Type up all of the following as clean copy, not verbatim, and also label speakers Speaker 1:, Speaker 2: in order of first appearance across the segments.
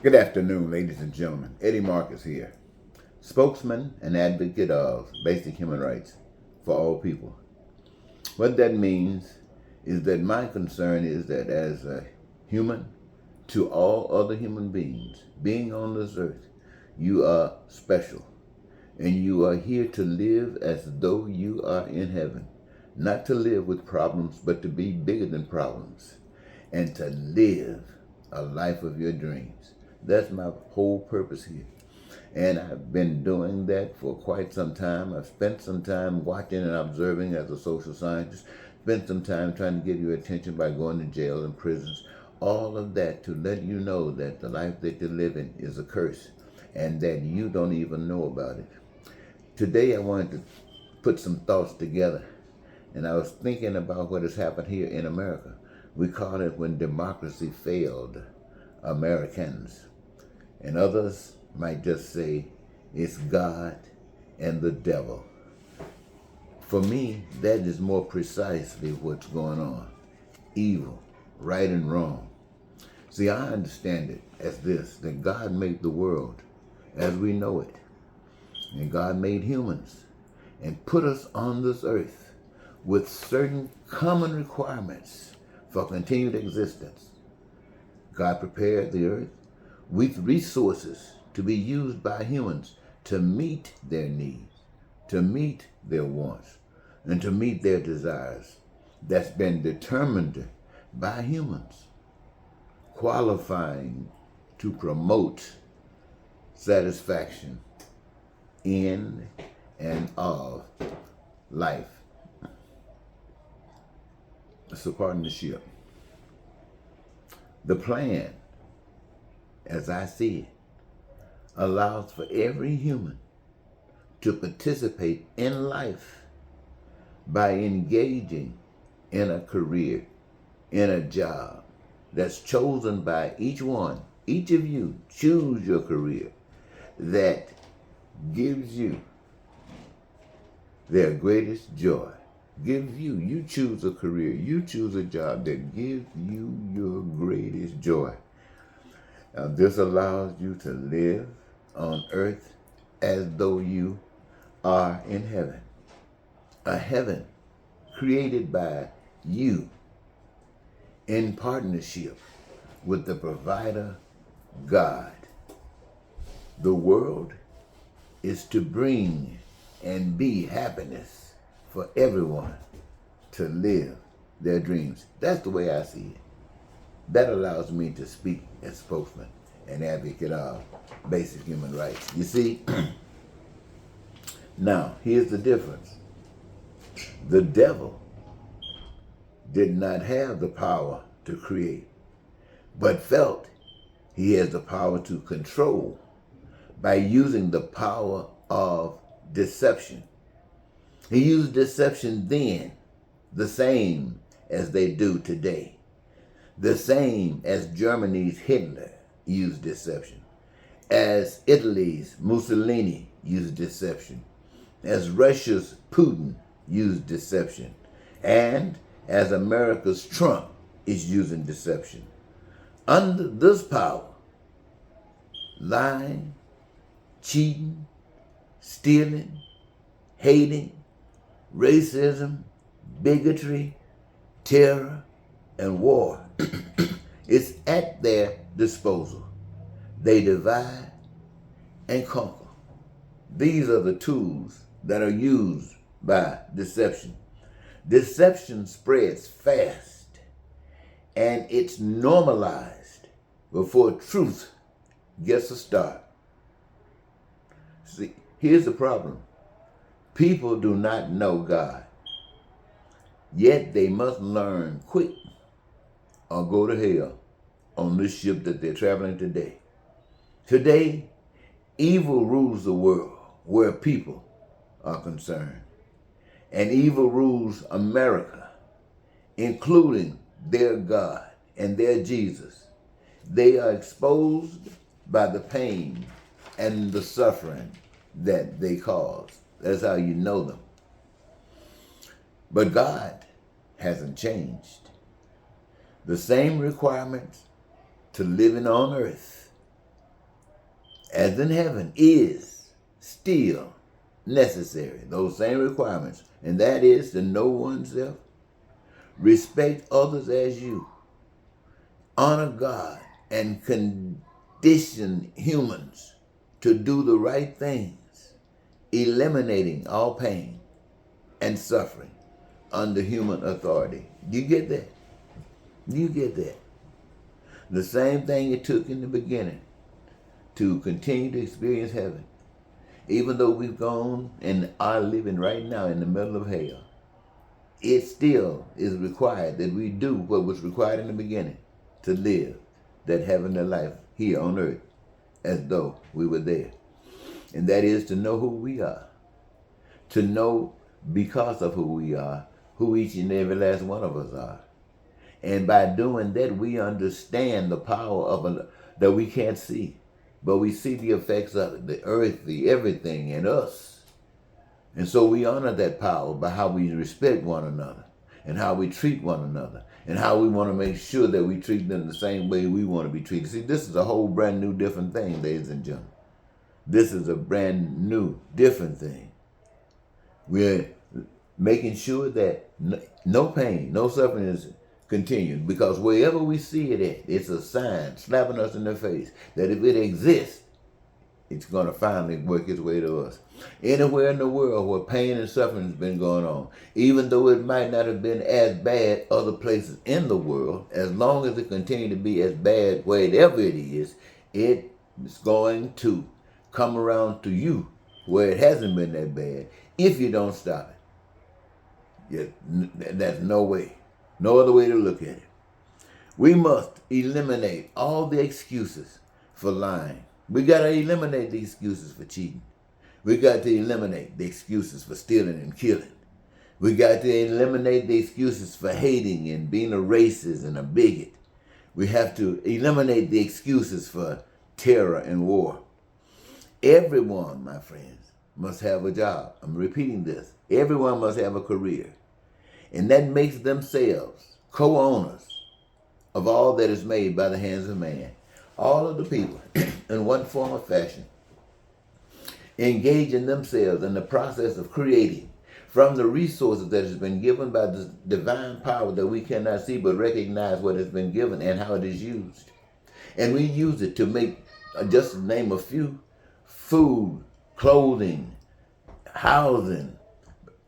Speaker 1: Good afternoon, ladies and gentlemen. Eddie Marcus here, spokesman and advocate of basic human rights for all people. What that means is that my concern is that as a human to all other human beings, being on this earth, you are special. And you are here to live as though you are in heaven. Not to live with problems, but to be bigger than problems. And to live a life of your dreams. That's my whole purpose here. And I've been doing that for quite some time. I've spent some time watching and observing as a social scientist. Spent some time trying to get your attention by going to jail and prisons. All of that to let you know that the life that you're living is a curse and that you don't even know about it. Today I wanted to put some thoughts together, and I was thinking about what has happened here in America. We call it when democracy failed Americans. And others might just say it's God and the devil. For me, that is more precisely what's going on. Evil, right and wrong. See, I understand it as this, that God made the world as we know it. And God made humans and put us on this earth with certain common requirements for continued existence. God prepared the earth with resources to be used by humans to meet their needs, to meet their wants, and to meet their desires. That's been determined by humans, qualifying to promote satisfaction in and of life. So pardon the ship. The plan, as I see it, allows for every human to participate in life by engaging in a career, in a job that's chosen by each one. Each of you choose your career that gives you their greatest joy. You choose a career, you choose a job that gives you your greatest joy. Now, this allows you to live on earth as though you are in heaven. A heaven created by you in partnership with the provider, God. The world is to bring and be happiness for everyone to live their dreams. That's the way I see it. That allows me to speak as spokesman and advocate of basic human rights. You see, now here's the difference. The devil did not have the power to create, but felt he has the power to control by using the power of deception. He used deception then, the same as they do today. The same as Germany's Hitler used deception, as Italy's Mussolini used deception, as Russia's Putin used deception, and as America's Trump is using deception. Under this power, lying, cheating, stealing, hating, racism, bigotry, terror, and war is at their disposal. They divide and conquer. These are the tools that are used by deception. Deception spreads fast, and it's normalized before truth gets a start. See, here's the problem. People do not know God, yet they must learn quick or go to hell on this ship that they're traveling today. Today, evil rules the world where people are concerned. And evil rules America, including their God and their Jesus. They are exposed by the pain and the suffering that they cause. That's how you know them. But God hasn't changed. The same requirements to living on earth as in heaven, is still necessary. Those same requirements. And that is to know oneself, respect others as you, honor God, and condition humans to do the right things, eliminating all pain and suffering under human authority. You get that? You get that? The same thing it took in the beginning to continue to experience heaven. Even though we've gone and are living right now in the middle of hell, it still is required that we do what was required in the beginning to live that heavenly life here on earth as though we were there. And that is to know who we are. To know, because of who we are, who each and every last one of us are. And by doing that, we understand the power of that we can't see. But we see the effects of it, the earth, the everything, and us. And so we honor that power by how we respect one another and how we treat one another and how we want to make sure that we treat them the same way we want to be treated. See, this is a whole brand new different thing, ladies and gentlemen. This is a brand new different thing. We're making sure that no pain, no suffering is continued, because wherever we see it at, it's a sign slapping us in the face that if it exists, it's going to finally work its way to us. Anywhere in the world where pain and suffering has been going on, even though it might not have been as bad other places in the world, as long as it continues to be as bad wherever it is going to come around to you where it hasn't been that bad if you don't stop it. That's no way. No other way to look at it. We must eliminate all the excuses for lying. We got to eliminate the excuses for cheating. We got to eliminate the excuses for stealing and killing. We got to eliminate the excuses for hating and being a racist and a bigot. We have to eliminate the excuses for terror and war. Everyone, my friends, must have a job. I'm repeating this. Everyone must have a career. And that makes themselves co-owners of all that is made by the hands of man. All of the people, in one form or fashion, engage in themselves in the process of creating from the resources that has been given by the divine power that we cannot see but recognize what has been given and how it is used. And we use it to make, just to name a few, food, clothing, housing,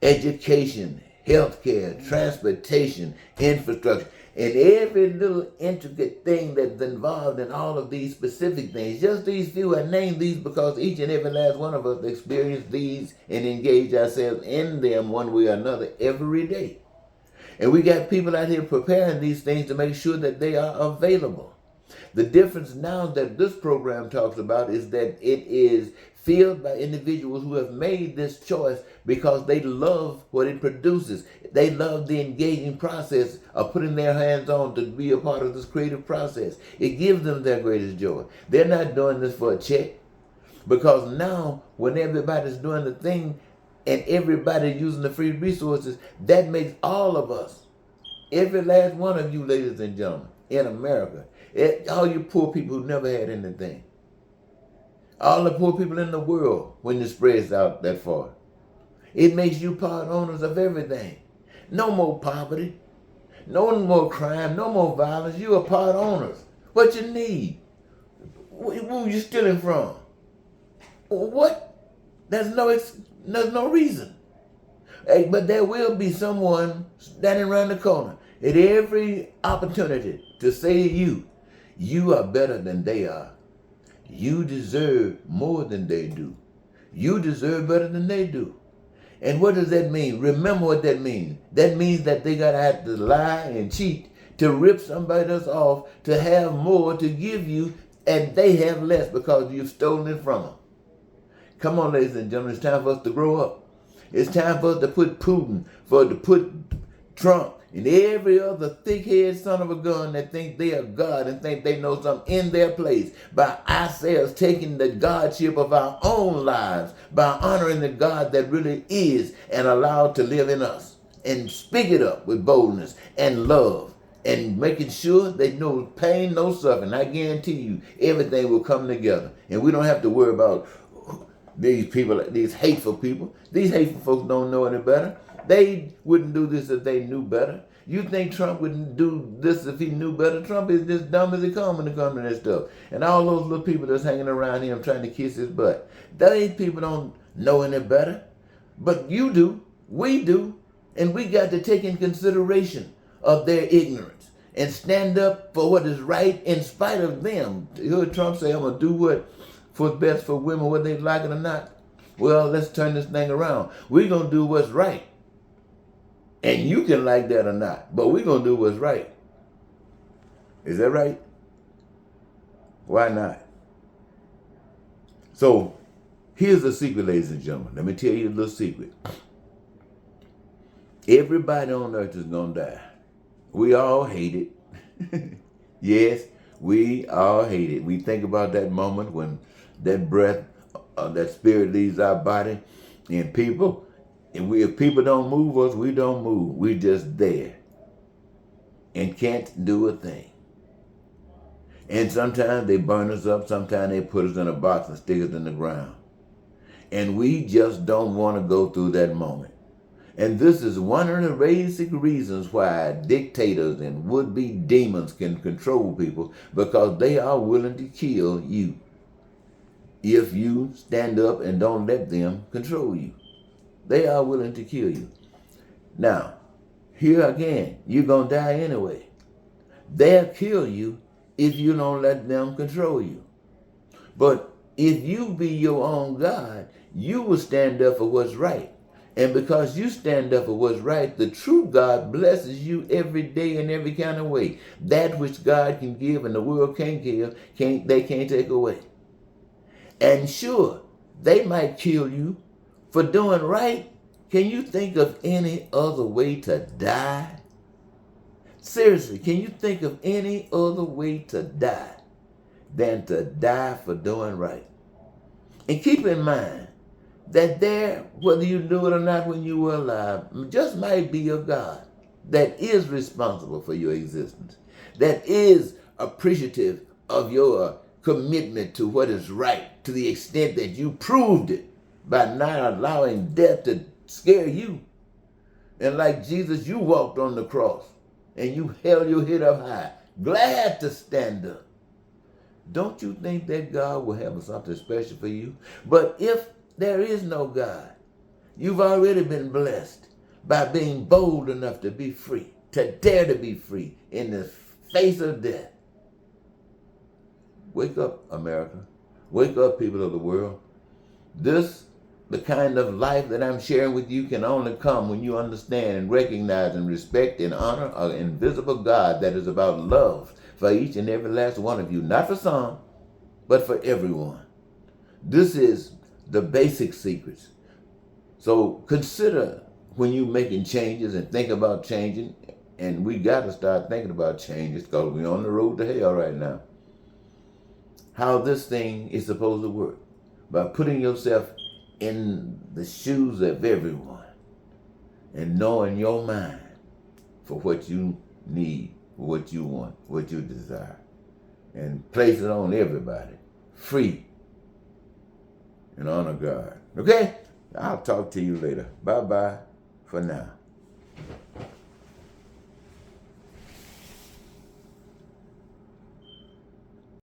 Speaker 1: education, healthcare, transportation, infrastructure, and every little intricate thing that's involved in all of these specific things. Just these few, I name these because each and every last one of us experience these and engage ourselves in them one way or another every day. And we got people out here preparing these things to make sure that they are available. The difference now that this program talks about is that it is filled by individuals who have made this choice because they love what it produces. They love the engaging process of putting their hands on to be a part of this creative process. It gives them their greatest joy. They're not doing this for a check, because now when everybody's doing the thing and everybody using the free resources, that makes all of us, every last one of you ladies and gentlemen in America, all you poor people who never had anything, all the poor people in the world, when it spreads out that far, it makes you part owners of everything. No more poverty, no more crime, no more violence. You are part owners. What you need? Who you stealing from? What? There's no reason. Hey, but there will be someone standing around the corner at every opportunity to say to you are better than they are. You deserve more than they do. You deserve better than they do. And what does that mean? Remember what that means. That means that they gotta have to lie and cheat to rip somebody else off, to have more to give you, and they have less because you've stolen it from them. Come on, ladies and gentlemen, it's time for us to grow up. It's time for us to put Putin, to put Trump, and every other thick-headed son of a gun that think they are God and think they know something in their place by ourselves taking the Godship of our own lives, by honoring the God that really is and allowed to live in us, and speak it up with boldness and love and making sure they no pain, no suffering. I guarantee you, everything will come together. And we don't have to worry about these people, these hateful people. These hateful folks don't know any better. They wouldn't do this if they knew better. You think Trump wouldn't do this if he knew better? Trump is just dumb as he come when it comes to that stuff. And all those little people that's hanging around him trying to kiss his butt. These people don't know any better. But you do. We do. And we got to take in consideration of their ignorance and stand up for what is right in spite of them. You heard Trump say, I'm going to do what's best for women, whether they like it or not. Well, let's turn this thing around. We're going to do what's right. And you can like that or not, but we're going to do what's right. Is that right? Why not? So, here's a secret, ladies and gentlemen. Let me tell you a little secret. Everybody on earth is going to die. We all hate it. Yes, we all hate it. We think about that moment when that breath, that spirit leaves our body, and if people don't move us, we don't move. We're just there and can't do a thing. And sometimes they burn us up. Sometimes they put us in a box and stick us in the ground. And we just don't want to go through that moment. And this is one of the basic reasons why dictators and would-be demons can control people, because they are willing to kill you if you stand up and don't let them control you. They are willing to kill you. Now, here again, you're going to die anyway. They'll kill you if you don't let them control you. But if you be your own God, you will stand up for what's right. And because you stand up for what's right, the true God blesses you every day in every kind of way. That which God can give and the world can't give, they can't take away. And sure, they might kill you for doing right. Can you think of any other way to die? Seriously, can you think of any other way to die than to die for doing right? And keep in mind that there, whether you do it or not when you were alive, just might be a God that is responsible for your existence, that is appreciative of your commitment to what is right, to the extent that you proved it by not allowing death to scare you. And like Jesus, you walked on the cross and you held your head up high, glad to stand up. Don't you think that God will have something special for you? But if there is no God, you've already been blessed by being bold enough to be free, to dare to be free in the face of death. Wake up, America. Wake up, people of the world. The kind of life that I'm sharing with you can only come when you understand and recognize and respect and honor an invisible God that is about love for each and every last one of you. Not for some, but for everyone. This is the basic secrets. So consider when you're making changes and think about changing, and we got to start thinking about changes because we're on the road to hell right now. How this thing is supposed to work by putting yourself in the shoes of everyone and knowing your mind for what you need, what you want, what you desire, and place it on everybody, free, and honor God. Okay? I'll talk to you later. Bye-bye for now.